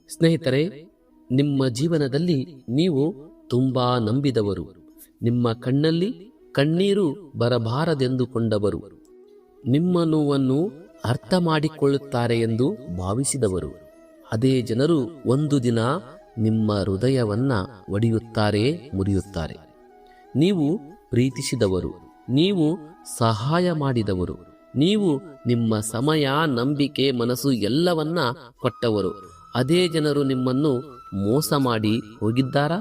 ಸ್ನೇಹಿತರೆ, ನಿಮ್ಮ ಜೀವನದಲ್ಲಿ ನೀವು ತುಂಬಾ ನಂಬಿದವರು, ನಿಮ್ಮ ಕಣ್ಣಲ್ಲಿ ಕಣ್ಣೀರು ಬರಬಾರದೆಂದುಕೊಂಡವರು, ನಿಮ್ಮ ನೋವನ್ನು ಅರ್ಥ ಮಾಡಿಕೊಳ್ಳುತ್ತಾರೆ ಎಂದು ಭಾವಿಸಿದವರು, ಅದೇ ಜನರು ಒಂದು ದಿನ ನಿಮ್ಮ ಹೃದಯವನ್ನ ಒಡೆಯುತ್ತಾರೆ, ಮುರಿಯುತ್ತಾರೆ. ನೀವು ಪ್ರೀತಿಸಿದವರು, ನೀವು ಸಹಾಯ ಮಾಡಿದವರು, ನೀವು ನಿಮ್ಮ ಸಮಯ, ನಂಬಿಕೆ, ಮನಸ್ಸು ಎಲ್ಲವನ್ನ ಕೊಟ್ಟವರು, ಅದೇ ಜನರು ನಿಮ್ಮನ್ನು ಮೋಸ ಮಾಡಿ ಹೋಗಿದ್ದಾರಾ?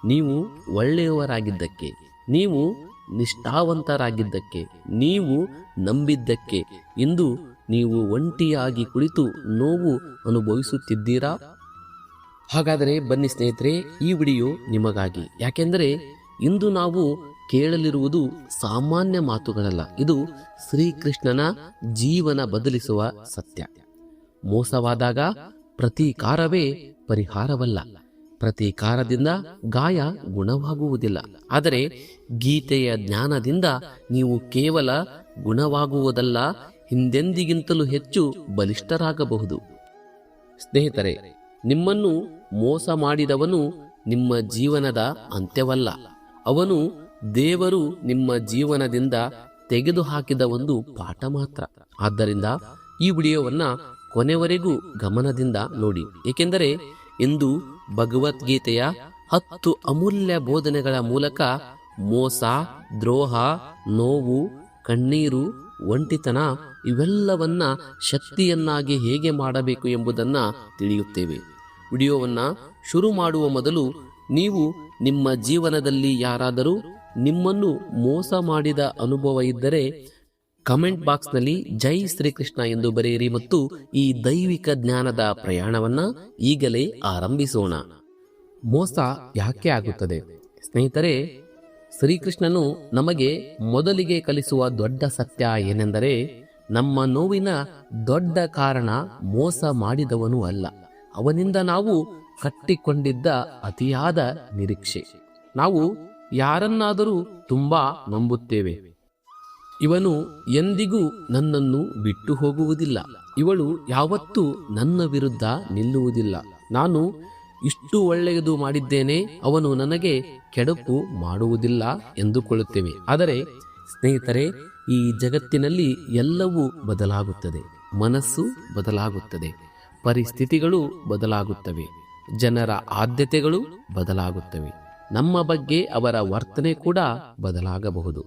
ನೀವು ಒಳ್ಳೆಯವರಾಗಿದ್ದಕ್ಕೆ, ನೀವು ನಿಷ್ಠಾವಂತರಾಗಿದ್ದಕ್ಕೆ, ನೀವು ನಂಬಿದ್ದಕ್ಕೆ ಇಂದು ನೀವು ಒಂಟಿಯಾಗಿ ಕುಳಿತು ನೋವು ಅನುಭವಿಸುತ್ತಿದ್ದೀರಾ? ಹಾಗಾದರೆ ಬನ್ನಿ ಸ್ನೇಹಿತರೆ, ಈ ವಿಡಿಯೋ ನಿಮಗಾಗಿ. ಯಾಕೆಂದರೆ ಇಂದು ನಾವು ಕೇಳಲಿರುವುದು ಸಾಮಾನ್ಯ ಮಾತುಗಳಲ್ಲ, ಇದು ಶ್ರೀಕೃಷ್ಣನ ಜೀವನ ಬದಲಿಸುವ ಸತ್ಯ. ಮೋಸವಾದಾಗ ಪ್ರತೀಕಾರವೇ ಪರಿಹಾರವಲ್ಲ, ಪ್ರತೀಕಾರದಿಂದ ಗಾಯ ಗುಣವಾಗುವುದಿಲ್ಲ. ಆದರೆ ಗೀತೆಯ ಜ್ಞಾನದಿಂದ ನೀವು ಕೇವಲ ಗುಣವಾಗುವುದಲ್ಲ, ಹಿಂದೆಂದಿಗಿಂತಲೂ ಹೆಚ್ಚು ಬಲಿಷ್ಠರಾಗಬಹುದು. ಸ್ನೇಹಿತರೆ, ನಿಮ್ಮನ್ನು ಮೋಸ ಮಾಡಿದವನು ನಿಮ್ಮ ಜೀವನದ ಅಂತ್ಯವಲ್ಲ, ಅವನು ದೇವರು ನಿಮ್ಮ ಜೀವನದಿಂದ ತೆಗೆದುಹಾಕಿದ ಒಂದು ಪಾಠ ಮಾತ್ರ. ಆದ್ದರಿಂದ ಈ ವಿಡಿಯೋವನ್ನ ಕೊನೆವರೆಗೂ ಗಮನದಿಂದ ನೋಡಿ, ಏಕೆಂದರೆ ಇಂದು ಭಗವದ್ಗೀತೆಯ 10 ಅಮೂಲ್ಯ ಬೋಧನೆಗಳ ಮೂಲಕ ಮೋಸ, ದ್ರೋಹ, ನೋವು, ಕಣ್ಣೀರು, ಒಂಟಿತನ ಇವೆಲ್ಲವನ್ನ ಶಕ್ತಿಯನ್ನಾಗಿ ಹೇಗೆ ಮಾಡಬೇಕು ಎಂಬುದನ್ನು ತಿಳಿಯುತ್ತೇವೆ. ವಿಡಿಯೋವನ್ನ ಶುರು ಮಾಡುವ ಮೊದಲು ನೀವು ನಿಮ್ಮ ಜೀವನದಲ್ಲಿ ಯಾರಾದರೂ ನಿಮ್ಮನ್ನು ಮೋಸ ಮಾಡಿದ ಅನುಭವ ಇದ್ದರೆ ಕಮೆಂಟ್ ಬಾಕ್ಸ್ನಲ್ಲಿ ಜೈ ಶ್ರೀಕೃಷ್ಣ ಎಂದು ಬರೆಯಿರಿ ಮತ್ತು ಈ ದೈವಿಕ ಜ್ಞಾನದ ಪ್ರಯಾಣವನ್ನ ಈಗಲೇ ಆರಂಭಿಸೋಣ. ಮೋಸ ಯಾಕೆ ಆಗುತ್ತದೆ? ಸ್ನೇಹಿತರೆ, ಶ್ರೀಕೃಷ್ಣನು ನಮಗೆ ಮೊದಲಿಗೆ ಕಲಿಸುವ ದೊಡ್ಡ ಸತ್ಯ ಏನೆಂದರೆ, ನಮ್ಮ ನೋವಿನ ದೊಡ್ಡ ಕಾರಣ ಮೋಸ ಮಾಡಿದವನು ಅಲ್ಲ, ಅವನಿಂದ ನಾವು ಕಟ್ಟಿಕೊಂಡಿದ್ದ ಅತಿಯಾದ ನಿರೀಕ್ಷೆ. ನಾವು ಯಾರನ್ನಾದರೂ ತುಂಬಾ ನಂಬುತ್ತೇವೆ, ಇವನು ಎಂದಿಗೂ ನನ್ನನ್ನು ಬಿಟ್ಟು ಹೋಗುವುದಿಲ್ಲ, ಇವಳು ಯಾವತ್ತೂ ನನ್ನ ವಿರುದ್ಧ ನಿಲ್ಲುವುದಿಲ್ಲ, ನಾನು ಇಷ್ಟು ಒಳ್ಳೆಯದು ಮಾಡಿದ್ದೇನೆ, ಅವನು ನನಗೆ ಕೆಡುಕು ಮಾಡುವುದಿಲ್ಲ ಎಂದುಕೊಳ್ಳುತ್ತೇವೆ. ಆದರೆ ಸ್ನೇಹಿತರೆ, ಈ ಜಗತ್ತಿನಲ್ಲಿ ಎಲ್ಲವೂ ಬದಲಾಗುತ್ತದೆ, ಮನಸ್ಸು ಬದಲಾಗುತ್ತದೆ, ಪರಿಸ್ಥಿತಿಗಳು ಬದಲಾಗುತ್ತವೆ, ಜನರ ಆದ್ಯತೆಗಳು ಬದಲಾಗುತ್ತವೆ, ನಮ್ಮ ಬಗ್ಗೆ ಅವರ ವರ್ತನೆ ಕೂಡ ಬದಲಾಗಬಹುದು.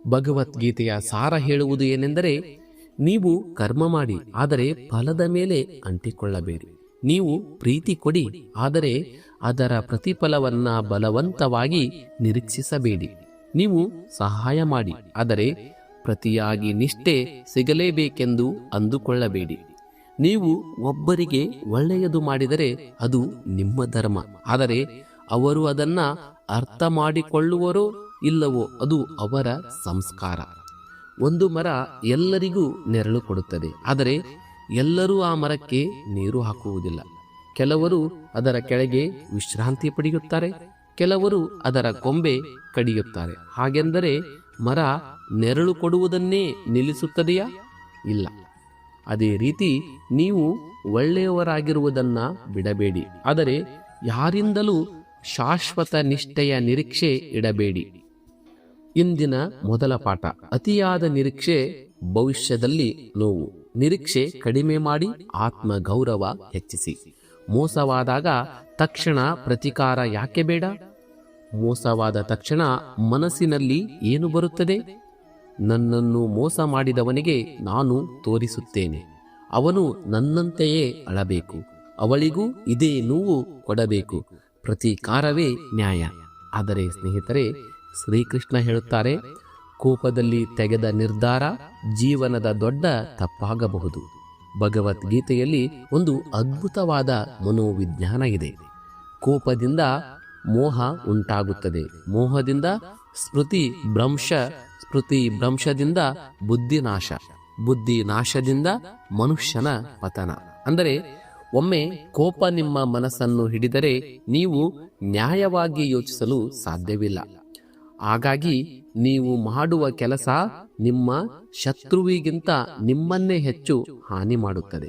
ಭಗವದ್ಗೀತೆಯ ಸಾರ ಹೇಳುವುದು ಏನೆಂದರೆ, ನೀವು ಕರ್ಮ ಮಾಡಿ, ಆದರೆ ಫಲದ ಮೇಲೆ ಅಂಟಿಕೊಳ್ಳಬೇಡಿ. ನೀವು ಪ್ರೀತಿ ಕೊಡಿ, ಆದರೆ ಅದರ ಪ್ರತಿಫಲವನ್ನ ಬಲವಂತವಾಗಿ ನಿರೀಕ್ಷಿಸಬೇಡಿ. ನೀವು ಸಹಾಯ ಮಾಡಿ, ಆದರೆ ಪ್ರತಿಯಾಗಿ ನಿಷ್ಠೆ ಸಿಗಲೇಬೇಕೆಂದು ಅಂದುಕೊಳ್ಳಬೇಡಿ. ನೀವು ಒಬ್ಬರಿಗೆ ಒಳ್ಳೆಯದು ಮಾಡಿದರೆ ಅದು ನಿಮ್ಮ ಧರ್ಮ, ಆದರೆ ಅವರು ಅದನ್ನ ಅರ್ಥ ಮಾಡಿಕೊಳ್ಳುವರೋ ಇಲ್ಲವೋ ಅದು ಅವರ ಸಂಸ್ಕಾರ. ಒಂದು ಮರ ಎಲ್ಲರಿಗೂ ನೆರಳು ಕೊಡುತ್ತದೆ, ಆದರೆ ಎಲ್ಲರೂ ಆ ಮರಕ್ಕೆ ನೀರು ಹಾಕುವುದಿಲ್ಲ. ಕೆಲವರು ಅದರ ಕೆಳಗೆ ವಿಶ್ರಾಂತಿ ಪಡೆಯುತ್ತಾರೆ, ಕೆಲವರು ಅದರ ಕೊಂಬೆ ಕಡಿಯುತ್ತಾರೆ. ಹಾಗೆಂದರೆ ಮರ ನೆರಳು ಕೊಡುವುದನ್ನೇ ನಿಲ್ಲಿಸುತ್ತದೆಯಾ? ಇಲ್ಲ. ಅದೇ ರೀತಿ ನೀವು ಒಳ್ಳೆಯವರಾಗಿರುವುದನ್ನ ಬಿಡಬೇಡಿ, ಆದರೆ ಯಾರಿಂದಲೂ ಶಾಶ್ವತ ನಿಷ್ಠೆಯ ನಿರೀಕ್ಷೆ ಇಡಬೇಡಿ. ಇಂದಿನ ಮೊದಲ ಪಾಠ, ಅತಿಯಾದ ನಿರೀಕ್ಷೆ ಭವಿಷ್ಯದಲ್ಲಿ ನೋವು. ನಿರೀಕ್ಷೆ ಕಡಿಮೆ ಮಾಡಿ ಆತ್ಮ ಗೌರವ ಹೆಚ್ಚಿಸಿ. ಮೋಸವಾದಾಗ ತಕ್ಷಣ ಪ್ರತಿಕಾರ ಯಾಕೆ ಬೇಡ? ಮೋಸವಾದ ತಕ್ಷಣ ಮನಸ್ಸಿನಲ್ಲಿ ಏನು ಬರುತ್ತದೆ? ನನ್ನನ್ನು ಮೋಸ ಮಾಡಿದವನಿಗೆ ನಾನು ತೋರಿಸುತ್ತೇನೆ, ಅವನು ನನ್ನಂತೆಯೇ ಅಳಬೇಕು, ಅವಳಿಗೂ ಇದೇ ನೋವು ಕೊಡಬೇಕು, ಪ್ರತೀಕಾರವೇ ನ್ಯಾಯ. ಆದರೆ ಸ್ನೇಹಿತರೆ, ಶ್ರೀಕೃಷ್ಣ ಹೇಳುತ್ತಾರೆ, ಕೋಪದಲ್ಲಿ ತೆಗೆದ ನಿರ್ಧಾರ ಜೀವನದ ದೊಡ್ಡ ತಪ್ಪಾಗಬಹುದು. ಭಗವದ್ಗೀತೆಯಲ್ಲಿ ಒಂದು ಅದ್ಭುತವಾದ ಮನೋವಿಜ್ಞಾನ ಇದೆ. ಕೋಪದಿಂದ ಮೋಹ ಉಂಟಾಗುತ್ತದೆ, ಮೋಹದಿಂದ ಸ್ಮೃತಿ ಭ್ರಂಶ, ಸ್ಮೃತಿ ಭ್ರಂಶದಿಂದ ಬುದ್ಧಿನಾಶ, ಬುದ್ಧಿನಾಶದಿಂದ ಮನುಷ್ಯನ ಪತನ. ಅಂದರೆ ಒಮ್ಮೆ ಕೋಪ ನಿಮ್ಮ ಮನಸ್ಸನ್ನು ಹಿಡಿದರೆ ನೀವು ನ್ಯಾಯವಾಗಿ ಯೋಚಿಸಲು ಸಾಧ್ಯವಿಲ್ಲ. ಹಾಗಾಗಿ ನೀವು ಮಾಡುವ ಕೆಲಸ ನಿಮ್ಮ ಶತ್ರುವಿಗಿಂತ ನಿಮ್ಮನ್ನೇ ಹೆಚ್ಚು ಹಾನಿ ಮಾಡುತ್ತದೆ.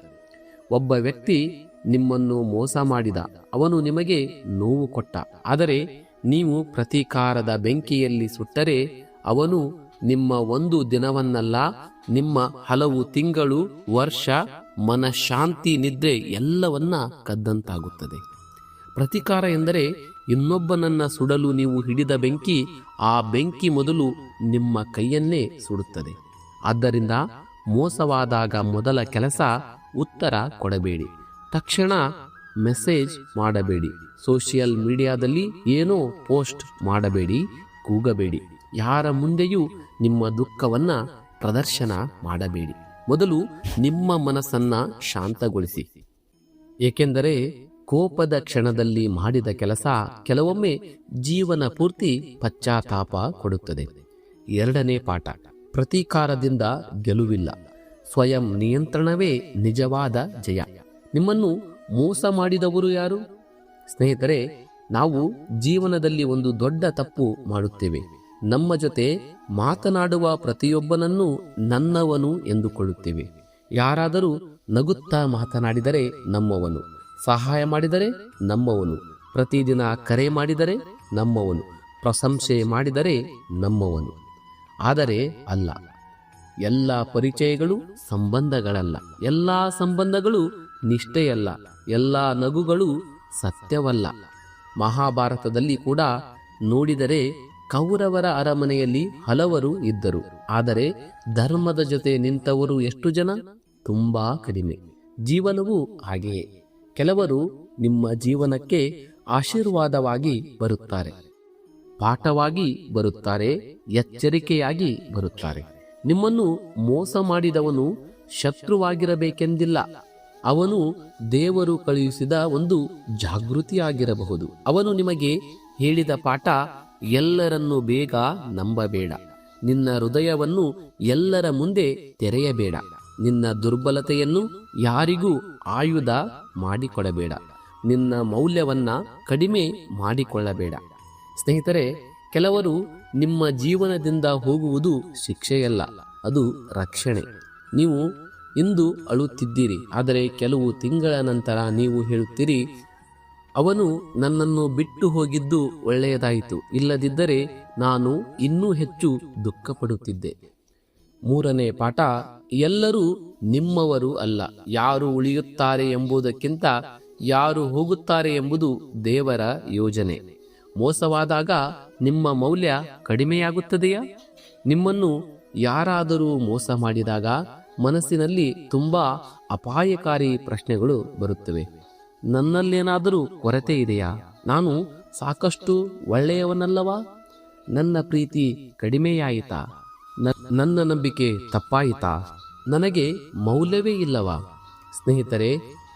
ಒಬ್ಬ ವ್ಯಕ್ತಿ ನಿಮ್ಮನ್ನು ಮೋಸ ಮಾಡಿದ, ಅವನು ನಿಮಗೆ ನೋವು ಕೊಟ್ಟ. ಆದರೆ ನೀವು ಪ್ರತೀಕಾರದ ಬೆಂಕಿಯಲ್ಲಿ ಸುಟ್ಟರೆ ಅವನು ನಿಮ್ಮ ಒಂದು ದಿನವನ್ನಲ್ಲ, ನಿಮ್ಮ ಹಲವು ತಿಂಗಳು, ವರ್ಷ, ಮನಃಶಾಂತಿ, ನಿದ್ರೆ ಎಲ್ಲವನ್ನ ಕದ್ದಂತಾಗುತ್ತದೆ. ಪ್ರತೀಕಾರ ಎಂದರೆ ಇನ್ನೊಬ್ಬನನ್ನ ಸುಡಲು ನೀವು ಹಿಡಿದ ಬೆಂಕಿ. ಆ ಬೆಂಕಿ ಮೊದಲು ನಿಮ್ಮ ಕೈಯನ್ನೇ ಸುಡುತ್ತದೆ. ಆದ್ದರಿಂದ ಮೋಸವಾದಾಗ ಮೊದಲ ಕೆಲಸ ಉತ್ತರ ಕೊಡಬೇಡಿ, ತಕ್ಷಣ ಮೆಸೇಜ್ ಮಾಡಬೇಡಿ, ಸೋಷಿಯಲ್ ಮೀಡಿಯಾದಲ್ಲಿ ಏನೋ ಪೋಸ್ಟ್ ಮಾಡಬೇಡಿ, ಕೂಗಬೇಡಿ, ಯಾರ ಮುಂದೆಯೂ ನಿಮ್ಮ ದುಃಖವನ್ನ ಪ್ರದರ್ಶನ ಮಾಡಬೇಡಿ. ಮೊದಲು ನಿಮ್ಮ ಮನಸ್ಸನ್ನ ಶಾಂತಗೊಳಿಸಿ. ಏಕೆಂದರೆ ಕೋಪದ ಕ್ಷಣದಲ್ಲಿ ಮಾಡಿದ ಕೆಲಸ ಕೆಲವೊಮ್ಮೆ ಜೀವನ ಪೂರ್ತಿ ಪಶ್ಚಾತ್ತಾಪ ಕೊಡುತ್ತದೆ. ಎರಡನೇ ಪಾಠ, ಪ್ರತೀಕಾರದಿಂದ ಗೆಲುವಿಲ್ಲ, ಸ್ವಯಂ ನಿಯಂತ್ರಣವೇ ನಿಜವಾದ ಜಯ. ನಿಮ್ಮನ್ನು ಮೋಸ ಮಾಡಿದವರು ಯಾರು? ಸ್ನೇಹಿತರೆ, ನಾವು ಜೀವನದಲ್ಲಿ ಒಂದು ದೊಡ್ಡ ತಪ್ಪು ಮಾಡುತ್ತೇವೆ. ನಮ್ಮ ಜೊತೆ ಮಾತನಾಡುವ ಪ್ರತಿಯೊಬ್ಬನನ್ನು ನನ್ನವನು ಎಂದುಕೊಳ್ಳುತ್ತೇವೆ. ಯಾರಾದರೂ ನಗುತ್ತಾ ಮಾತನಾಡಿದರೆ ನಮ್ಮವನು, ಸಹಾಯ ಮಾಡಿದರೆ ನಮ್ಮವನು, ಪ್ರತಿದಿನ ಕರೆ ಮಾಡಿದರೆ ನಮ್ಮವನು, ಪ್ರಶಂಸೆ ಮಾಡಿದರೆ ನಮ್ಮವನು. ಆದರೆ ಅಲ್ಲ, ಎಲ್ಲ ಪರಿಚಯಗಳು ಸಂಬಂಧಗಳಲ್ಲ, ಎಲ್ಲ ಸಂಬಂಧಗಳು ನಿಷ್ಠೆಯಲ್ಲ, ಎಲ್ಲ ನಗುಗಳು ಸತ್ಯವಲ್ಲ. ಮಹಾಭಾರತದಲ್ಲಿ ಕೂಡ ನೋಡಿದರೆ ಕೌರವರ ಅರಮನೆಯಲ್ಲಿ ಹಲವರು ಇದ್ದರು, ಆದರೆ ಧರ್ಮದ ಜೊತೆ ನಿಂತವರು ಎಷ್ಟು ಜನ? ತುಂಬಾ ಕಡಿಮೆ. ಜೀವನವೂ ಹಾಗೆಯೇ. ಕೆಲವರು ನಿಮ್ಮ ಜೀವನಕ್ಕೆ ಆಶೀರ್ವಾದವಾಗಿ ಬರುತ್ತಾರೆ, ಪಾಠವಾಗಿ ಬರುತ್ತಾರೆ, ಎಚ್ಚರಿಕೆಯಾಗಿ ಬರುತ್ತಾರೆ. ನಿಮ್ಮನ್ನು ಮೋಸ ಮಾಡಿದವನು ಶತ್ರುವಾಗಿರಬೇಕೆಂದಿಲ್ಲ. ಅವನು ದೇವರು ಕಳುಹಿಸಿದ ಒಂದು ಜಾಗೃತಿಯಾಗಿರಬಹುದು. ಅವನು ನಿಮಗೆ ಹೇಳಿದ ಪಾಠ, ಎಲ್ಲರನ್ನೂ ಬೇಗ ನಂಬಬೇಡ, ನಿನ್ನ ಹೃದಯವನ್ನು ಎಲ್ಲರ ಮುಂದೆ ತೆರೆಯಬೇಡ, ನಿನ್ನ ದುರ್ಬಲತೆಯನ್ನು ಯಾರಿಗೂ ಆಯುಧ ಮಾಡಿಕೊಡಬೇಡ, ನಿನ್ನ ಮೌಲ್ಯವನ್ನ ಕಡಿಮೆ ಮಾಡಿಕೊಳ್ಳಬೇಡ. ಸ್ನೇಹಿತರೆ, ಕೆಲವರು ನಿಮ್ಮ ಜೀವನದಿಂದ ಹೋಗುವುದು ಶಿಕ್ಷೆಯಲ್ಲ, ಅದು ರಕ್ಷಣೆ. ನೀವು ಇಂದು ಅಳುತ್ತಿದ್ದೀರಿ, ಆದರೆ ಕೆಲವು ತಿಂಗಳ ನಂತರ ನೀವು ಹೇಳುತ್ತೀರಿ, ಅವನು ನನ್ನನ್ನು ಬಿಟ್ಟು ಹೋಗಿದ್ದು ಒಳ್ಳೆಯದಾಯಿತು, ಇಲ್ಲದಿದ್ದರೆ ನಾನು ಇನ್ನೂ ಹೆಚ್ಚು ದುಃಖಪಡುತ್ತಿದ್ದೆ. ಮೂರನೇ ಪಾಠ, ಎಲ್ಲರೂ ನಿಮ್ಮವರು ಅಲ್ಲ. ಯಾರು ಉಳಿಯುತ್ತಾರೆ ಎಂಬುದಕ್ಕಿಂತ ಯಾರು ಹೋಗುತ್ತಾರೆ ಎಂಬುದು ದೇವರ ಯೋಜನೆ. ಮೋಸವಾದಾಗ ನಿಮ್ಮ ಮೌಲ್ಯ ಕಡಿಮೆಯಾಗುತ್ತದೆಯಾ? ನಿಮ್ಮನ್ನು ಯಾರಾದರೂ ಮೋಸ ಮಾಡಿದಾಗ ಮನಸ್ಸಿನಲ್ಲಿ ತುಂಬಾ ಅಪಾಯಕಾರಿ ಪ್ರಶ್ನೆಗಳು ಬರುತ್ತವೆ. ನನ್ನಲ್ಲೇನಾದರೂ ಕೊರತೆ ಇದೆಯಾ? ನಾನು ಸಾಕಷ್ಟು ಒಳ್ಳೆಯವನಲ್ಲವಾ? ನನ್ನ ಪ್ರೀತಿ ಕಡಿಮೆಯಾಯಿತಾ? ನನ್ನ ನಂಬಿಕೆ ತಪ್ಪಾಯಿತಾ? ನನಗೆ ಮೌಲ್ಯವೇ ಇಲ್ಲವಾ? ಸ್ನೇಹಿತರೆ,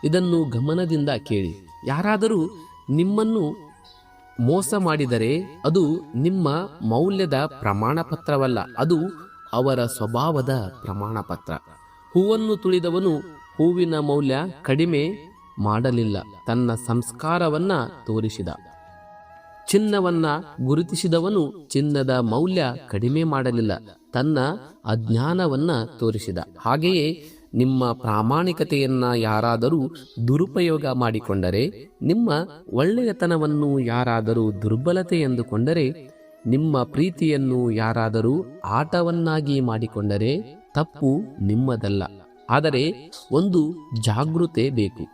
ಇದನ್ನು ಗಮನದಿಂದ ಕೇಳಿ. ಯಾರಾದರೂ ನಿಮ್ಮನ್ನು ಮೋಸ ಮಾಡಿದರೆ ಅದು ನಿಮ್ಮ ಮೌಲ್ಯದ ಪ್ರಮಾಣ ಪತ್ರವಲ್ಲ, ಅದು ಅವರ ಸ್ವಭಾವದ ಪ್ರಮಾಣ ಪತ್ರ. ಹೂವನ್ನು ತುಳಿದವನು ಹೂವಿನ ಮೌಲ್ಯ ಕಡಿಮೆ ಮಾಡಲಿಲ್ಲ, ತನ್ನ ಸಂಸ್ಕಾರವನ್ನ ತೋರಿಸಿದ. ಚಿನ್ನವನ್ನ ಗುರುತಿಸಿದವನು ಚಿನ್ನದ ಮೌಲ್ಯ ಕಡಿಮೆ ಮಾಡಲಿಲ್ಲ, ತನ್ನ ಅಜ್ಞಾನವನ್ನ ತೋರಿಸಿದ. ಹಾಗೆಯೇ ನಿಮ್ಮ ಪ್ರಾಮಾಣಿಕತೆಯನ್ನ ಯಾರಾದರೂ ದುರುಪಯೋಗ ಮಾಡಿಕೊಂಡರೆ, ನಿಮ್ಮ ಒಳ್ಳೆಯತನವನ್ನು ಯಾರಾದರೂ ದುರ್ಬಲತೆ ಎಂದುಕೊಂಡರೆ, ನಿಮ್ಮ ಪ್ರೀತಿಯನ್ನು ಯಾರಾದರೂ ಆಟವನ್ನಾಗಿ ಮಾಡಿಕೊಂಡರೆ ತಪ್ಪು ನಿಮ್ಮದಲ್ಲ. ಆದರೆ ಒಂದು ಜಾಗೃತೆ ಬೇಕು.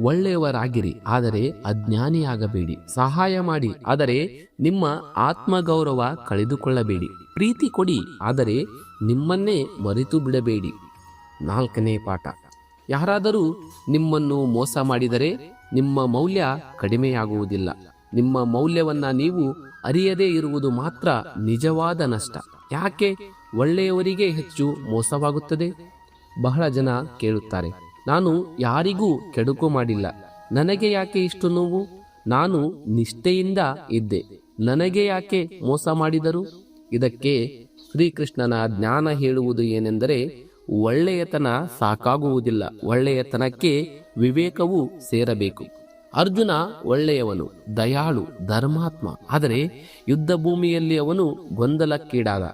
ಒಳ್ಳೆಯವರಾಗಿರಿ, ಆದರೆ ಅಜ್ಞಾನಿಯಾಗಬೇಡಿ. ಸಹಾಯ ಮಾಡಿ, ಆದರೆ ನಿಮ್ಮ ಆತ್ಮಗೌರವ ಕಳೆದುಕೊಳ್ಳಬೇಡಿ. ಪ್ರೀತಿ ಕೊಡಿ, ಆದರೆ ನಿಮ್ಮನ್ನೇ ಮರೆತು ಬಿಡಬೇಡಿ. ನಾಲ್ಕನೇ ಪಾಠ, ಯಾರಾದರೂ ನಿಮ್ಮನ್ನು ಮೋಸ ಮಾಡಿದರೆ ನಿಮ್ಮ ಮೌಲ್ಯ ಕಡಿಮೆಯಾಗುವುದಿಲ್ಲ. ನಿಮ್ಮ ಮೌಲ್ಯವನ್ನ ನೀವು ಅರಿಯದೇ ಇರುವುದು ಮಾತ್ರ ನಿಜವಾದ ನಷ್ಟ. ಯಾಕೆ ಒಳ್ಳೆಯವರಿಗೆ ಹೆಚ್ಚು ಮೋಸವಾಗುತ್ತದೆ? ಬಹಳ ಜನ ಕೇಳುತ್ತಾರೆ, ನಾನು ಯಾರಿಗೂ ಕೆಡುಕು ಮಾಡಿಲ್ಲ, ನನಗೆ ಯಾಕೆ ಇಷ್ಟು ನೋವು? ನಾನು ನಿಷ್ಠೆಯಿಂದ ಇದ್ದೆ, ನನಗೆ ಯಾಕೆ ಮೋಸ ಮಾಡಿದರು? ಇದಕ್ಕೆ ಶ್ರೀಕೃಷ್ಣನ ಜ್ಞಾನ ಹೇಳುವುದು ಏನೆಂದರೆ, ಒಳ್ಳೆಯತನ ಸಾಕಾಗುವುದಿಲ್ಲ, ಒಳ್ಳೆಯತನಕ್ಕೆ ವಿವೇಕವೂ ಸೇರಬೇಕು. ಅರ್ಜುನ ಒಳ್ಳೆಯವನು, ದಯಾಳು, ಧರ್ಮಾತ್ಮ. ಆದರೆ ಯುದ್ಧ ಭೂಮಿಯಲ್ಲಿ ಅವನು ಗೊಂದಲಕ್ಕೀಡಾದ.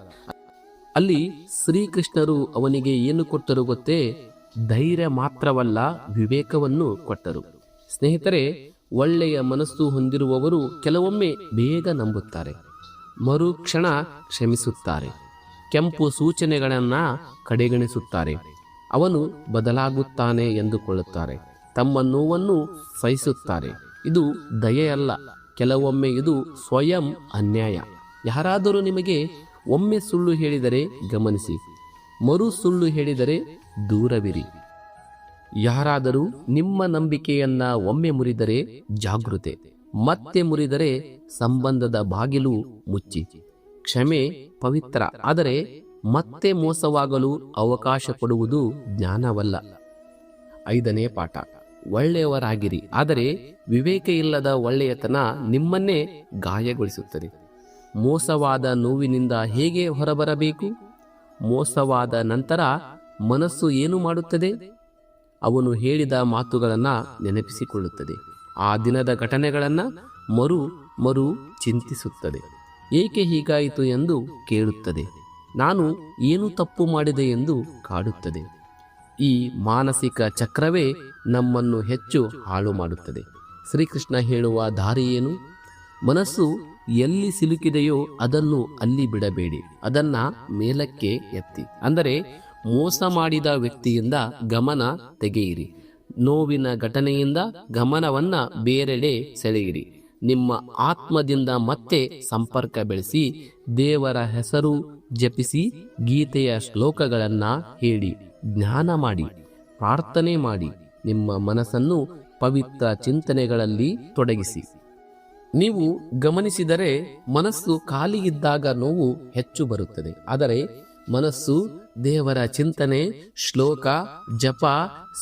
ಅಲ್ಲಿ ಶ್ರೀಕೃಷ್ಣರು ಅವನಿಗೆ ಏನು ಕೊಟ್ಟರು ಗೊತ್ತೇ? ಧೈರ್ಯ ಮಾತ್ರವಲ್ಲ, ವಿವೇಕವನ್ನು ಕೊಟ್ಟರು. ಸ್ನೇಹಿತರೆ, ಒಳ್ಳೆಯ ಮನಸ್ಸು ಹೊಂದಿರುವವರು ಕೆಲವೊಮ್ಮೆ ಬೇಗ ನಂಬುತ್ತಾರೆ, ಮರುಕ್ಷಣ ಕ್ಷಮಿಸುತ್ತಾರೆ, ಕೆಂಪು ಸೂಚನೆಗಳನ್ನು ಕಡೆಗಣಿಸುತ್ತಾರೆ. ಅವನು ಬದಲಾಗುತ್ತಾನೆ ಎಂದುಕೊಳ್ಳುತ್ತಾರೆ, ತಮ್ಮ ನೋವನ್ನು ಸಹಿಸುತ್ತಾರೆ. ಇದು ದಯೆಯಲ್ಲ, ಕೆಲವೊಮ್ಮೆ ಇದು ಸ್ವಯಂ ಅನ್ಯಾಯ. ಯಾರಾದರೂ ನಿಮಗೆ ಒಮ್ಮೆ ಸುಳ್ಳು ಹೇಳಿದರೆ ಗಮನಿಸಿ, ಮರು ಸುಳ್ಳು ಹೇಳಿದರೆ ದೂರವಿರಿ. ಯಾರಾದರೂ ನಿಮ್ಮ ನಂಬಿಕೆಯನ್ನ ಒಮ್ಮೆ ಮುರಿದರೆ ಜಾಗೃತೆ, ಮತ್ತೆ ಮುರಿದರೆ ಸಂಬಂಧದ ಬಾಗಿಲು ಮುಚ್ಚಿ. ಕ್ಷಮೆ ಪವಿತ್ರ, ಆದರೆ ಮತ್ತೆ ಮೋಸವಾಗಲು ಅವಕಾಶ ಕೊಡುವುದು ಜ್ಞಾನವಲ್ಲ. 5ನೇ ಪಾಠ, ಒಳ್ಳೆಯವರಾಗಿರಿ, ಆದರೆ ವಿವೇಕ ಇಲ್ಲದ ಒಳ್ಳೆಯತನ ನಿಮ್ಮನ್ನೇ ಗಾಯಗೊಳಿಸುತ್ತದೆ. ಮೋಸವಾದ ನೋವಿನಿಂದ ಹೇಗೆ ಹೊರಬರಬೇಕು? ಮೋಸವಾದ ನಂತರ ಮನಸ್ಸು ಏನು ಮಾಡುತ್ತದೆ? ಅವನು ಹೇಳಿದ ಮಾತುಗಳನ್ನು ನೆನಪಿಸಿಕೊಳ್ಳುತ್ತದೆ. ಆ ದಿನದ ಘಟನೆಗಳನ್ನು ಮರು ಚಿಂತಿಸುತ್ತದೆ. ಏಕೆ ಹೀಗಾಯಿತು ಎಂದು ಕೇಳುತ್ತದೆ. ನಾನು ಏನು ತಪ್ಪು ಮಾಡಿದೆ ಎಂದು ಕಾಡುತ್ತದೆ. ಈ ಮಾನಸಿಕ ಚಕ್ರವೇ ನಮ್ಮನ್ನು ಹೆಚ್ಚು ಹಾಳು ಮಾಡುತ್ತದೆ. ಶ್ರೀಕೃಷ್ಣ ಹೇಳುವ ದಾರಿ ಏನು? ಮನಸ್ಸು ಎಲ್ಲಿ ಸಿಲುಕಿದೆಯೋ ಅದನ್ನು ಅಲ್ಲಿ ಬಿಡಬೇಡಿ, ಅದನ್ನ ಮೇಲಕ್ಕೆ ಎತ್ತಿ. ಅಂದರೆ ಮೋಸ ಮಾಡಿದ ವ್ಯಕ್ತಿಯಿಂದ ಗಮನ ತೆಗೆಯಿರಿ, ನೋವಿನ ಘಟನೆಯಿಂದ ಗಮನವನ್ನ ಬೇರೆಡೆ ಸೆಳೆಯಿರಿ. ನಿಮ್ಮ ಆತ್ಮದಿಂದ ಮತ್ತೆ ಸಂಪರ್ಕ ಬೆಳೆಸಿ, ದೇವರ ಹೆಸರು ಜಪಿಸಿ, ಗೀತೆಯ ಶ್ಲೋಕಗಳನ್ನ ಹೇಳಿ, ಜ್ಞಾನ ಮಾಡಿ, ಪ್ರಾರ್ಥನೆ ಮಾಡಿ, ನಿಮ್ಮ ಮನಸ್ಸನ್ನು ಪವಿತ್ರ ಚಿಂತನೆಗಳಲ್ಲಿ ತೊಡಗಿಸಿ. ನೀವು ಗಮನಿಸಿದರೆ ಮನಸ್ಸು ಖಾಲಿ ಇದ್ದಾಗ ನೋವು ಹೆಚ್ಚು ಬರುತ್ತದೆ, ಆದರೆ ಮನಸ್ಸು ದೇವರ ಚಿಂತನೆ, ಶ್ಲೋಕ, ಜಪ,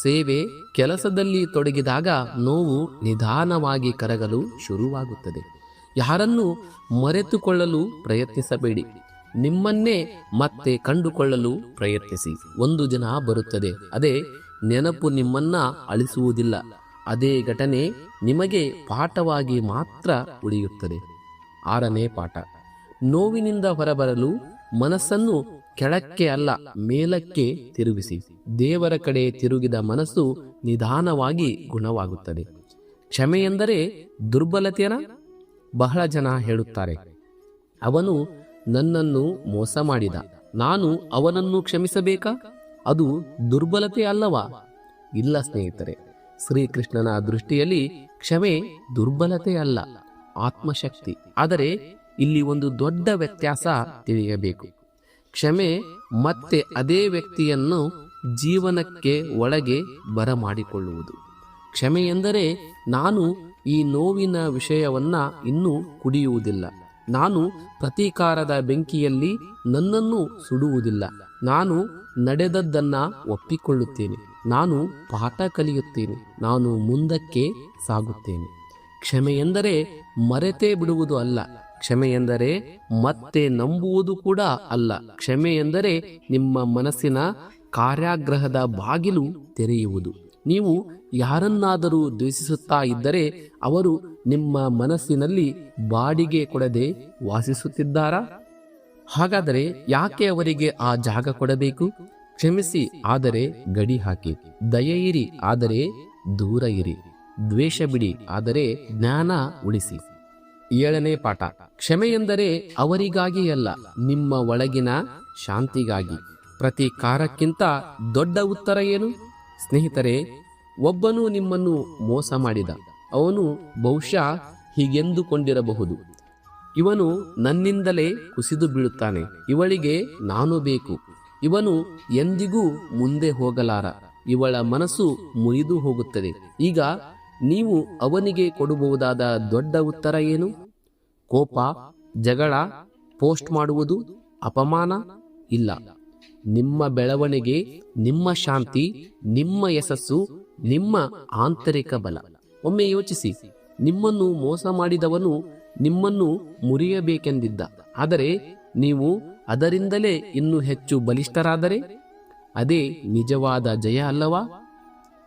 ಸೇವೆ, ಕೆಲಸದಲ್ಲಿ ತೊಡಗಿದಾಗ ನೋವು ನಿಧಾನವಾಗಿ ಕರಗಲು ಶುರುವಾಗುತ್ತದೆ. ಯಾರನ್ನು ಮರೆತುಕೊಳ್ಳಲು ಪ್ರಯತ್ನಿಸಬೇಡಿ, ನಿಮ್ಮನ್ನೇ ಮತ್ತೆ ಕಂಡುಕೊಳ್ಳಲು ಪ್ರಯತ್ನಿಸಿ. ಒಂದು ದಿನ ಬರುತ್ತದೆ, ಅದೇ ನೆನಪು ನಿಮ್ಮನ್ನ ಅಳಿಸುವುದಿಲ್ಲ. ಅದೇ ಘಟನೆ ನಿಮಗೆ ಪಾಠವಾಗಿ ಮಾತ್ರ ಉಳಿಯುತ್ತದೆ. 6ನೇ ಪಾಠ, ನೋವಿನಿಂದ ಹೊರಬರಲು ಮನಸ್ಸನ್ನು ಕೆಳಕ್ಕೆ ಅಲ್ಲ ಮೇಲಕ್ಕೆ ತಿರುಗಿಸಿ. ದೇವರ ಕಡೆ ತಿರುಗಿದ ಮನಸ್ಸು ನಿಧಾನವಾಗಿ ಗುಣವಾಗುತ್ತದೆ. ಕ್ಷಮೆ ಎಂದರೆ ದುರ್ಬಲತೆಯನ? ಬಹಳ ಜನ ಹೇಳುತ್ತಾರೆ, ಅವನು ನನ್ನನ್ನು ಮೋಸ ಮಾಡಿದ, ನಾನು ಅವನನ್ನು ಕ್ಷಮಿಸಬೇಕಾ? ಅದು ದುರ್ಬಲತೆ ಅಲ್ಲವಾ? ಇಲ್ಲ ಸ್ನೇಹಿತರೆ, ಶ್ರೀಕೃಷ್ಣನ ದೃಷ್ಟಿಯಲ್ಲಿ ಕ್ಷಮೆ ದುರ್ಬಲತೆ ಅಲ್ಲ, ಆತ್ಮಶಕ್ತಿ. ಆದರೆ ಇಲ್ಲಿ ಒಂದು ದೊಡ್ಡ ವ್ಯತ್ಯಾಸ ತಿಳಿಯಬೇಕು. ಕ್ಷಮೆ ಮತ್ತೆ ಅದೇ ವ್ಯಕ್ತಿಯನ್ನು ಜೀವನಕ್ಕೆ ಒಳಗೆ ಬರಮಾಡಿಕೊಳ್ಳುವುದು. ಕ್ಷಮೆ ಎಂದರೆ ನಾನು ಈ ನೋವಿನ ವಿಷಯವನ್ನ ಇನ್ನೂ ಕುಡಿಯುವುದಿಲ್ಲ, ನಾನು ಪ್ರತೀಕಾರದ ಬೆಂಕಿಯಲ್ಲಿ ನನ್ನನ್ನು ಸುಡುವುದಿಲ್ಲ, ನಾನು ನಡೆದದ್ದನ್ನ ಒಪ್ಪಿಕೊಳ್ಳುತ್ತೇನೆ, ನಾನು ಪಾಠ ಕಲಿಯುತ್ತೇನೆ, ನಾನು ಮುಂದಕ್ಕೆ ಸಾಗುತ್ತೇನೆ. ಕ್ಷಮೆ ಎಂದರೆ ಮರೆತೇ ಬಿಡುವುದು ಅಲ್ಲ, ಕ್ಷಮೆ ಎಂದರೆ ಮತ್ತೆ ನಂಬುವುದು ಕೂಡ ಅಲ್ಲ. ಕ್ಷಮೆ ಎಂದರೆ ನಿಮ್ಮ ಮನಸ್ಸಿನ ಕಾರ್ಯಾಗ್ರಹದ ಬಾಗಿಲು ತೆರೆಯುವುದು. ನೀವು ಯಾರನ್ನಾದರೂ ದ್ವೇಷಿಸುತ್ತಾ ಇದ್ದರೆ ಅವರು ನಿಮ್ಮ ಮನಸ್ಸಿನಲ್ಲಿ ಬಾಡಿಗೆ ಕೊಡದೆ ವಾಸಿಸುತ್ತಿದ್ದಾರಾ? ಹಾಗಾದರೆ ಯಾಕೆ ಅವರಿಗೆ ಆ ಜಾಗ ಕೊಡಬೇಕು? ಕ್ಷಮಿಸಿ, ಆದರೆ ಗಡಿ ಹಾಕಿ. ದಯೆಯಿರಿ, ಆದರೆ ದೂರ ಇರಿ. ದ್ವೇಷ ಬಿಡಿ, ಆದರೆ ಜ್ಞಾನ ಉಳಿಸಿ. 7ನೇ ಪಾಠ, ಕ್ಷಮೆ ಎಂದರೆ ಅವರಿಗಾಗಿ ಅಲ್ಲ, ನಿಮ್ಮ ಒಳಗಿನ ಶಾಂತಿಗಾಗಿ. ಪ್ರತೀಕಾರಕ್ಕಿಂತ ದೊಡ್ಡ ಉತ್ತರ ಏನು? ಸ್ನೇಹಿತರೆ, ಒಬ್ಬನು ನಿಮ್ಮನ್ನು ಮೋಸ ಮಾಡಿದ. ಅವನು ಬಹುಶಃ ಹೀಗೆಂದುಕೊಂಡಿರಬಹುದು, ಇವನು ನನ್ನಿಂದಲೇ ಕುಸಿದು ಬೀಳುತ್ತಾನೆ, ಇವಳಿಗೆ ನಾನು ಬೇಕು, ಇವನು ಎಂದಿಗೂ ಮುಂದೆ ಹೋಗಲಾರ, ಇವಳ ಮನಸ್ಸು ಮುರಿದು ಹೋಗುತ್ತದೆ. ಈಗ ನೀವು ಅವನಿಗೆ ಕೊಡಬಹುದಾದ ದೊಡ್ಡ ಉತ್ತರ ಏನು? ಕೋಪ, ಜಗಳ, ಪೋಸ್ಟ್ ಮಾಡುವುದು, ಅಪಮಾನ? ಇಲ್ಲ. ನಿಮ್ಮ ಬೆಳವಣಿಗೆ, ನಿಮ್ಮ ಶಾಂತಿ, ನಿಮ್ಮ ಯಶಸ್ಸು, ನಿಮ್ಮ ಆಂತರಿಕ ಬಲ. ಒಮ್ಮೆ ಯೋಚಿಸಿ, ನಿಮ್ಮನ್ನು ಮೋಸ ಮಾಡಿದವನು ನಿಮ್ಮನ್ನು ಮುರಿಯಬೇಕೆಂದಿದ್ದ, ಆದರೆ ನೀವು ಅದರಿಂದಲೇ ಇನ್ನೂ ಹೆಚ್ಚು ಬಲಿಷ್ಠರಾದರೆ ಅದೇ ನಿಜವಾದ ಜಯ ಅಲ್ಲವಾ?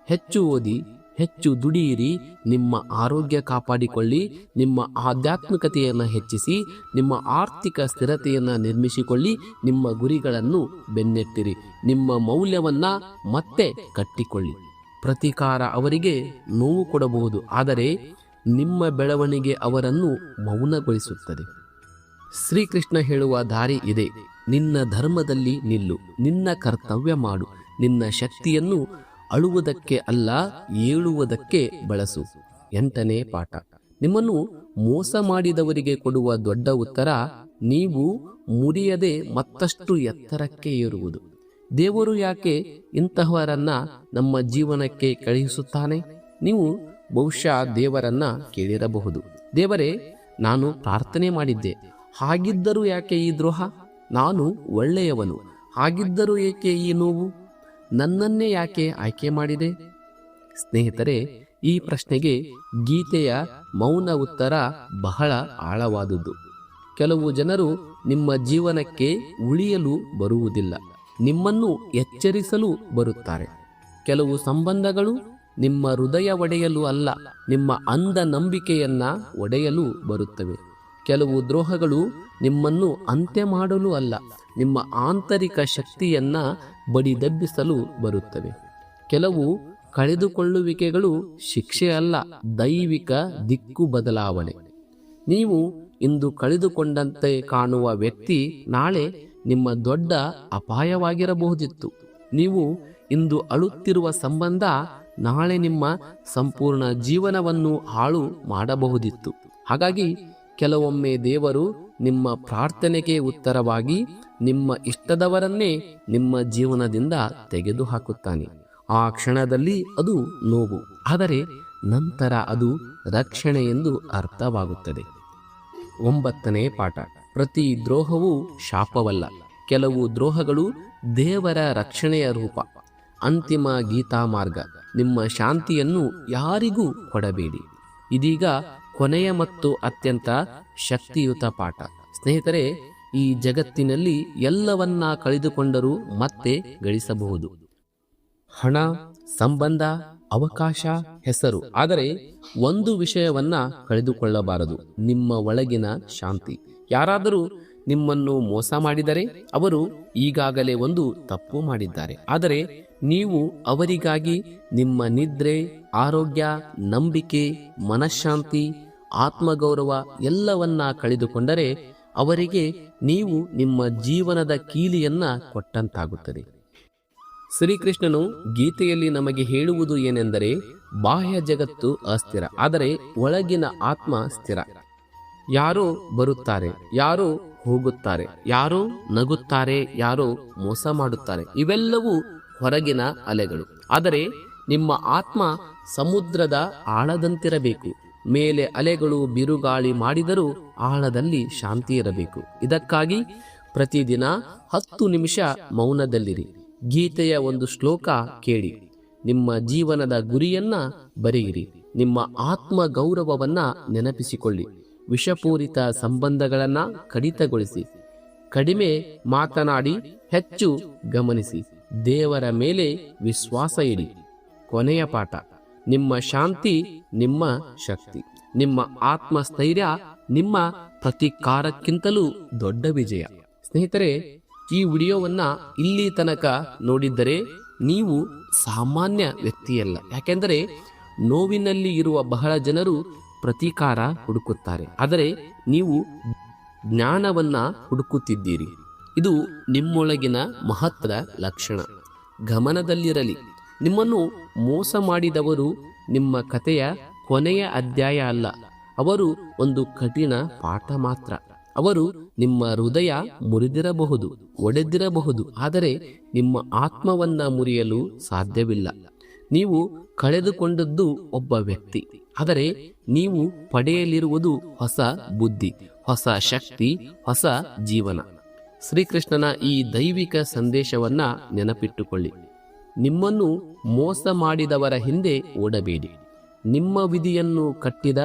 ಹೆಚ್ಚು ಓದಿ, ಹೆಚ್ಚು ದುಡಿಯಿರಿ, ನಿಮ್ಮ ಆರೋಗ್ಯ ಕಾಪಾಡಿಕೊಳ್ಳಿ, ನಿಮ್ಮ ಆಧ್ಯಾತ್ಮಿಕತೆಯನ್ನು ಹೆಚ್ಚಿಸಿ, ನಿಮ್ಮ ಆರ್ಥಿಕ ಸ್ಥಿರತೆಯನ್ನು ನಿರ್ಮಿಸಿಕೊಳ್ಳಿ, ನಿಮ್ಮ ಗುರಿಗಳನ್ನು ಬೆನ್ನಟ್ಟಿರಿ, ನಿಮ್ಮ ಮೌಲ್ಯವನ್ನು ಮತ್ತೆ ಕಟ್ಟಿಕೊಳ್ಳಿ. ಪ್ರತೀಕಾರ ಅವರಿಗೆ ನೋವು ಕೊಡಬಹುದು, ಆದರೆ ನಿಮ್ಮ ಬೆಳವಣಿಗೆ ಅವರನ್ನು ಮೌನಗೊಳಿಸುತ್ತದೆ. ಶ್ರೀಕೃಷ್ಣ ಹೇಳುವ ದಾರಿ ಇದೆ. ನಿನ್ನ ಧರ್ಮದಲ್ಲಿ ನಿಲ್ಲು, ನಿನ್ನ ಕರ್ತವ್ಯ ಮಾಡು, ನಿನ್ನ ಶಕ್ತಿಯನ್ನು ಅಳುವುದಕ್ಕೆ ಅಲ್ಲ ಏಳುವುದಕ್ಕೆ ಬಳಸು. 8ನೇ ಪಾಠ. ನಿಮ್ಮನ್ನು ಮೋಸ ಮಾಡಿದವರಿಗೆ ಕೊಡುವ ದೊಡ್ಡ ಉತ್ತರ, ನೀವು ಮುರಿಯದೆ ಮತ್ತಷ್ಟು ಎತ್ತರಕ್ಕೆ ಏರುವುದು. ದೇವರು ಯಾಕೆ ಇಂತಹವರನ್ನ ನಮ್ಮ ಜೀವನಕ್ಕೆ ಕಳುಹಿಸುತ್ತಾನೆ? ನೀವು ಬಹುಶಃ ದೇವರನ್ನ ಕೇಳಿರಬಹುದು, ದೇವರೇ, ನಾನು ಪ್ರಾರ್ಥನೆ ಮಾಡಿದ್ದೆ, ಹಾಗಿದ್ದರೂ ಯಾಕೆ ಈ ದ್ರೋಹ? ನಾನು ಒಳ್ಳೆಯವನು, ಹಾಗಿದ್ದರೂ ಏಕೆ ಈ ನೋವು? ನನ್ನನ್ನೇ ಯಾಕೆ ಆಯ್ಕೆ ಮಾಡಿದೆ? ಸ್ನೇಹಿತರೆ, ಈ ಪ್ರಶ್ನೆಗೆ ಗೀತೆಯ ಮೌನ ಉತ್ತರ ಬಹಳ ಆಳವಾದುದು. ಕೆಲವು ಜನರು ನಿಮ್ಮ ಜೀವನಕ್ಕೆ ಉಳಿಯಲು ಬರುವುದಿಲ್ಲ, ನಿಮ್ಮನ್ನು ಎಚ್ಚರಿಸಲು ಬರುತ್ತಾರೆ. ಕೆಲವು ಸಂಬಂಧಗಳು ನಿಮ್ಮ ಹೃದಯ ಒಡೆಯಲು ಅಲ್ಲ, ನಿಮ್ಮ ಅಂಧ ನಂಬಿಕೆಯನ್ನ ಒಡೆಯಲು ಬರುತ್ತವೆ. ಕೆಲವು ದ್ರೋಹಗಳು ನಿಮ್ಮನ್ನು ಅಂತ್ಯ ಮಾಡಲು ಅಲ್ಲ, ನಿಮ್ಮ ಆಂತರಿಕ ಶಕ್ತಿಯನ್ನ ಬಡಿದೆಬ್ಬಿಸಲು ಬರುತ್ತವೆ. ಕೆಲವು ಕಳೆದುಕೊಳ್ಳುವಿಕೆಗಳು ಶಿಕ್ಷೆ ಅಲ್ಲ, ದೈವಿಕ ದಿಕ್ಕು ಬದಲಾವಣೆ. ನೀವು ಇಂದು ಕಳೆದುಕೊಂಡಂತೆ ಕಾಣುವ ವ್ಯಕ್ತಿ ನಾಳೆ ನಿಮ್ಮ ದೊಡ್ಡ ಅಪಾಯವಾಗಿರಬಹುದಿತ್ತು. ನೀವು ಇಂದು ಅಳುತ್ತಿರುವ ಸಂಬಂಧ ನಾಳೆ ನಿಮ್ಮ ಸಂಪೂರ್ಣ ಜೀವನವನ್ನು ಹಾಳು ಮಾಡಬಹುದಿತ್ತು. ಹಾಗಾಗಿ ಕೆಲವೊಮ್ಮೆ ದೇವರು ನಿಮ್ಮ ಪ್ರಾರ್ಥನೆಗೆ ಉತ್ತರವಾಗಿ ನಿಮ್ಮ ಇಷ್ಟದವರನ್ನೇ ನಿಮ್ಮ ಜೀವನದಿಂದ ತೆಗೆದುಹಾಕುತ್ತಾನೆ. ಆ ಕ್ಷಣದಲ್ಲಿ ಅದು ನೋವು, ಆದರೆ ನಂತರ ಅದು ರಕ್ಷಣೆ ಎಂದು ಅರ್ಥವಾಗುತ್ತದೆ. 9ನೇ ಪಾಠ. ಪ್ರತಿ ದ್ರೋಹವೂ ಶಾಪವಲ್ಲ, ಕೆಲವು ದ್ರೋಹಗಳು ದೇವರ ರಕ್ಷಣೆಯ ರೂಪ. ಅಂತಿಮ ಗೀತಾ ಮಾರ್ಗ. ನಿಮ್ಮ ಶಾಂತಿಯನ್ನು ಯಾರಿಗೂ ಕೊಡಬೇಡಿ. ಇದೀಗ ಕೊನೆಯ ಮತ್ತು ಅತ್ಯಂತ ಶಕ್ತಿಯುತ ಪಾಠ. ಸ್ನೇಹಿತರೆ, ಈ ಜಗತ್ತಿನಲ್ಲಿ ಎಲ್ಲವನ್ನ ಕಳೆದುಕೊಂಡರೂ ಮತ್ತೆ ಗಳಿಸಬಹುದು. ಹಣ, ಸಂಬಂಧ, ಅವಕಾಶ, ಹೆಸರು. ಆದರೆ ಒಂದು ವಿಷಯವನ್ನ ಕಳೆದುಕೊಳ್ಳಬಾರದು, ನಿಮ್ಮ ಒಳಗಿನ ಶಾಂತಿ. ಯಾರಾದರೂ ನಿಮ್ಮನ್ನು ಮೋಸ ಮಾಡಿದರೆ ಅವರು ಈಗಾಗಲೇ ಒಂದು ತಪ್ಪು ಮಾಡಿದ್ದಾರೆ. ಆದರೆ ನೀವು ಅವರಿಗಾಗಿ ನಿಮ್ಮ ನಿದ್ರೆ, ಆರೋಗ್ಯ, ನಂಬಿಕೆ, ಮನಃಶಾಂತಿ, ಆತ್ಮಗೌರವ ಎಲ್ಲವನ್ನ ಕಳೆದುಕೊಂಡರೆ ಅವರಿಗೆ ನೀವು ನಿಮ್ಮ ಜೀವನದ ಕೀಲಿಯನ್ನ ಕೊಟ್ಟಂತಾಗುತ್ತದೆ. ಶ್ರೀಕೃಷ್ಣನು ಗೀತೆಯಲ್ಲಿ ನಮಗೆ ಹೇಳುವುದು ಏನೆಂದರೆ, ಬಾಹ್ಯ ಜಗತ್ತು ಅಸ್ಥಿರ, ಆದರೆ ಒಳಗಿನ ಆತ್ಮ ಸ್ಥಿರ. ಯಾರೋ ಬರುತ್ತಾರೆ, ಯಾರೋ ಹೋಗುತ್ತಾರೆ, ಯಾರೋ ನಗುತ್ತಾರೆ, ಯಾರೋ ಮೋಸ ಮಾಡುತ್ತಾರೆ. ಇವೆಲ್ಲವೂ ಹೊರಗಿನ ಅಲೆಗಳು. ಆದರೆ ನಿಮ್ಮ ಆತ್ಮ ಸಮುದ್ರದ ಆಳದಂತಿರಬೇಕು. ಮೇಲೆ ಅಲೆಗಳು ಬಿರುಗಾಳಿ ಮಾಡಿದರೂ ಆಳದಲ್ಲಿ ಶಾಂತಿ ಇರಬೇಕು. ಇದಕ್ಕಾಗಿ ಪ್ರತಿದಿನ 10 ನಿಮಿಷ ಮೌನದಲ್ಲಿರಿ. ಗೀತೆಯ ಒಂದು ಶ್ಲೋಕ ಕೇಳಿ, ನಿಮ್ಮ ಜೀವನದ ಗುರಿಯನ್ನ ಬರೆಯಿರಿ, ನಿಮ್ಮ ಆತ್ಮ ಗೌರವವನ್ನ ನೆನಪಿಸಿಕೊಳ್ಳಿ, ವಿಷಪೂರಿತ ಸಂಬಂಧಗಳನ್ನ ಕಡಿತಗೊಳಿಸಿ, ಕಡಿಮೆ ಮಾತನಾಡಿ, ಹೆಚ್ಚು ಗಮನಿಸಿ, ದೇವರ ಮೇಲೆ ವಿಶ್ವಾಸ ಇಡಿ. ಕೊನೆಯ ಪಾಠ. ನಿಮ್ಮ ಶಾಂತಿ ನಿಮ್ಮ ಶಕ್ತಿ, ನಿಮ್ಮ ಆತ್ಮಸ್ಥೈರ್ಯ ನಿಮ್ಮ ಪ್ರತಿಕಾರಕ್ಕಿಂತಲೂ ದೊಡ್ಡ ವಿಜಯ. ಸ್ನೇಹಿತರೆ, ಈ ವಿಡಿಯೋವನ್ನ ಇಲ್ಲಿ ತನಕ ನೋಡಿದ್ದರೆ ನೀವು ಸಾಮಾನ್ಯ ವ್ಯಕ್ತಿಯಲ್ಲ. ಯಾಕೆಂದರೆ ನೋವಿನಲ್ಲಿ ಇರುವ ಬಹಳ ಜನರು ಪ್ರತೀಕಾರ ಹುಡುಕುತ್ತಾರೆ, ಆದರೆ ನೀವು ಜ್ಞಾನವನ್ನ ಹುಡುಕುತ್ತಿದ್ದೀರಿ. ಇದು ನಿಮ್ಮೊಳಗಿನ ಮಹತ್ವದ ಲಕ್ಷಣ. ಗಮನದಲ್ಲಿರಲಿ, ನಿಮ್ಮನ್ನು ಮೋಸ ಮಾಡಿದವರು ನಿಮ್ಮ ಕಥೆಯ ಕೊನೆಯ ಅಧ್ಯಾಯ ಅಲ್ಲ, ಅವರು ಒಂದು ಕಠಿಣ ಪಾಠ ಮಾತ್ರ. ಅವರು ನಿಮ್ಮ ಹೃದಯ ಮುರಿದಿರಬಹುದು, ಒಡೆದಿರಬಹುದು, ಆದರೆ ನಿಮ್ಮ ಆತ್ಮವನ್ನ ಮುರಿಯಲು ಸಾಧ್ಯವಿಲ್ಲ. ನೀವು ಕಳೆದುಕೊಂಡದ್ದು ಒಬ್ಬ ವ್ಯಕ್ತಿ, ಆದರೆ ನೀವು ಪಡೆಯಲಿರುವುದು ಹೊಸ ಬುದ್ಧಿ, ಹೊಸ ಶಕ್ತಿ, ಹೊಸ ಜೀವನ. ಶ್ರೀಕೃಷ್ಣನ ಈ ದೈವಿಕ ಸಂದೇಶವನ್ನ ನೆನಪಿಟ್ಟುಕೊಳ್ಳಿ. ನಿಮ್ಮನ್ನು ಮೋಸ ಮಾಡಿದವರ ಹಿಂದೆ ಓಡಬೇಡಿ, ನಿಮ್ಮ ವಿಧಿಯನ್ನು ಕಟ್ಟಿದ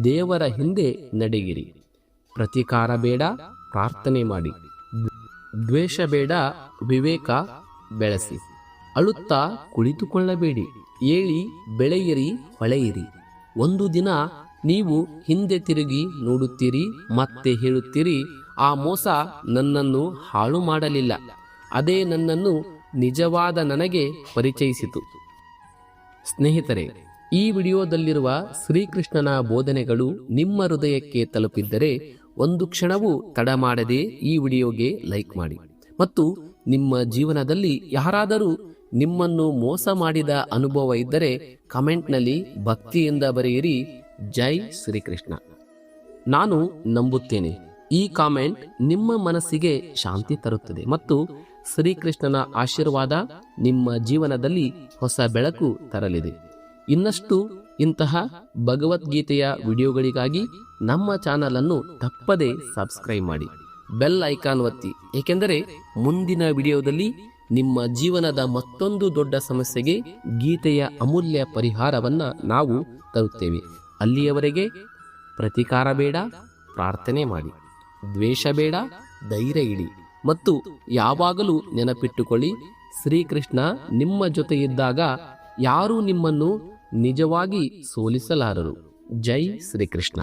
ದೇವರ ಹಿಂದೆ ನಡೆಯಿರಿ. ಪ್ರತೀಕಾರ ಬೇಡ, ಪ್ರಾರ್ಥನೆ ಮಾಡಿ. ದ್ವೇಷ ಬೇಡ, ವಿವೇಕ ಬೆಳೆಸಿ. ಅಳುತ್ತಾ ಕುಳಿತುಕೊಳ್ಳಬೇಡಿ, ಏಳಿ ಬೆಳೆಯಿರಿ ಹೊಳೆಯಿರಿ. ಒಂದು ದಿನ ನೀವು ಹಿಂದೆ ತಿರುಗಿ ನೋಡುತ್ತೀರಿ, ಮತ್ತೆ ಹೇಳುತ್ತೀರಿ, ಆ ಮೋಸ ನನ್ನನ್ನು ಹಾಳು ಮಾಡಲಿಲ್ಲ, ಅದೇ ನನ್ನನ್ನು ನಿಜವಾದ ನನಗೆ ಪರಿಚಯಿಸಿತು. ಸ್ನೇಹಿತರೆ, ಈ ವಿಡಿಯೋದಲ್ಲಿರುವ ಶ್ರೀಕೃಷ್ಣನ ಬೋಧನೆಗಳು ನಿಮ್ಮ ಹೃದಯಕ್ಕೆ ತಲುಪಿದ್ದರೆ ಒಂದು ಕ್ಷಣವೂ ತಡ ಮಾಡದೆ ಈ ವಿಡಿಯೋಗೆ ಲೈಕ್ ಮಾಡಿ. ಮತ್ತು ನಿಮ್ಮ ಜೀವನದಲ್ಲಿ ಯಾರಾದರೂ ನಿಮ್ಮನ್ನು ಮೋಸ ಮಾಡಿದ ಅನುಭವ ಇದ್ದರೆ ಕಮೆಂಟ್ನಲ್ಲಿ ಭಕ್ತಿಯಿಂದ ಬರೆಯಿರಿ, ಜೈ ಶ್ರೀಕೃಷ್ಣ. ನಾನು ನಂಬುತ್ತೇನೆ ಈ ಕಾಮೆಂಟ್ ನಿಮ್ಮ ಮನಸ್ಸಿಗೆ ಶಾಂತಿ ತರುತ್ತದೆ ಮತ್ತು ಶ್ರೀಕೃಷ್ಣನ ಆಶೀರ್ವಾದ ನಿಮ್ಮ ಜೀವನದಲ್ಲಿ ಹೊಸ ಬೆಳಕು ತರಲಿದೆ. ಇನ್ನಷ್ಟು ಇಂತಹ ಭಗವದ್ಗೀತೆಯ ವಿಡಿಯೋಗಳಿಗಾಗಿ ನಮ್ಮ ಚಾನಲ್ ಅನ್ನು ತಪ್ಪದೇ ಸಬ್ಸ್ಕ್ರೈಬ್ ಮಾಡಿ, ಬೆಲ್ ಐಕಾನ್ ಒತ್ತಿ, ಏಕೆಂದರೆ ಮುಂದಿನ ವಿಡಿಯೋದಲ್ಲಿ ನಿಮ್ಮ ಜೀವನದ ಮತ್ತೊಂದು ದೊಡ್ಡ ಸಮಸ್ಯೆಗೆ ಗೀತೆಯ ಅಮೂಲ್ಯ ಪರಿಹಾರವನ್ನ ನಾವು ತರುತ್ತೇವೆ. ಅಲ್ಲಿಯವರೆಗೆ ಪ್ರತಿಕಾರ ಬೇಡ, ಪ್ರಾರ್ಥನೆ ಮಾಡಿ, ದ್ವೇಷ ಬೇಡ, ಧೈರ್ಯ ಇಡಿ ಮತ್ತು ಯಾವಾಗಲೂ ನೆನಪಿಟ್ಟುಕೊಳ್ಳಿ, ಶ್ರೀಕೃಷ್ಣ ನಿಮ್ಮ ಜೊತೆ ಇದ್ದಾಗ ಯಾರೂ ನಿಮ್ಮನ್ನು ನಿಜವಾಗಿ ಸೋಲಿಸಲಾರರು. ಜೈ ಶ್ರೀಕೃಷ್ಣ.